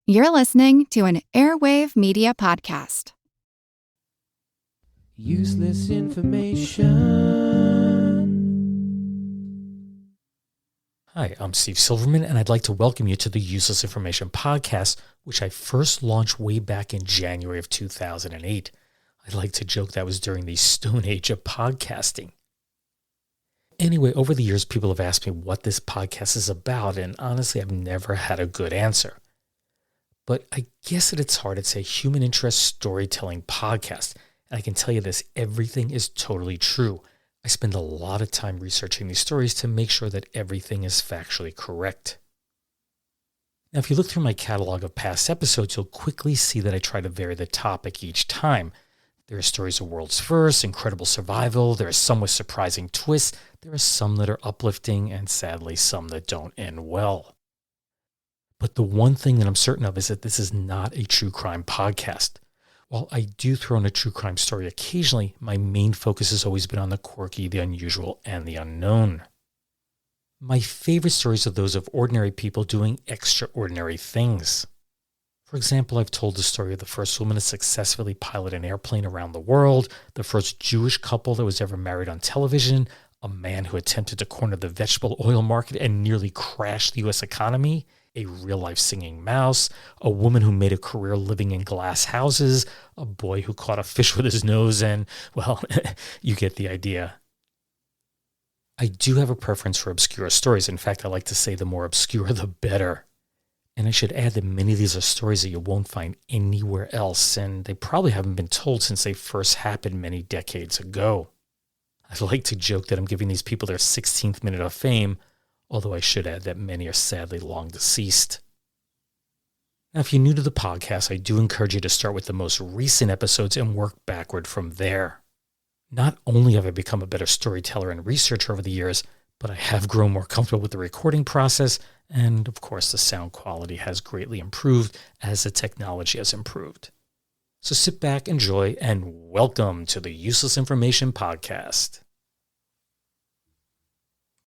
You're listening to an Airwave Media Podcast. Useless information. Hi, I'm Steve Silverman, and I'd like to welcome you to the Useless Information Podcast, which I first launched way back in January of 2008. I'd like to joke that was during the Stone Age of podcasting. Anyway, over the years, people have asked me what this podcast is about, and honestly, I've never had a good answer. But I guess at its heart, it's a human interest storytelling podcast. And I can tell you this, everything is totally true. I spend a lot of time researching these stories to make sure that everything is factually correct. Now, if you look through my catalog of past episodes, you'll quickly see that I try to vary the topic each time. There are stories of world's first, incredible survival, there are some with surprising twists, there are some that are uplifting, and sadly some that don't end well. But the one thing that I'm certain of is that this is not a true crime podcast. While I do throw in a true crime story occasionally, my main focus has always been on the quirky, the unusual, and the unknown. My favorite stories are those of ordinary people doing extraordinary things. For example, I've told the story of the first woman to successfully pilot an airplane around the world, the first Jewish couple that was ever married on television, a man who attempted to corner the vegetable oil market and nearly crashed the U.S. economy, a real-life singing mouse, a woman who made a career living in glass houses, a boy who caught a fish with his nose, and, well, you get the idea. I do have a preference for obscure stories. In fact, I like to say the more obscure, the better. And I should add that many of these are stories that you won't find anywhere else, and they probably haven't been told since they first happened many decades ago. I like to joke that I'm giving these people their 16th minute of fame, although I should add that many are sadly long deceased. Now, if you're new to the podcast, I do encourage you to start with the most recent episodes and work backward from there. Not only have I become a better storyteller and researcher over the years, but I have grown more comfortable with the recording process, and of course the sound quality has greatly improved as the technology has improved. So sit back, enjoy, and welcome to the Useless Information Podcast.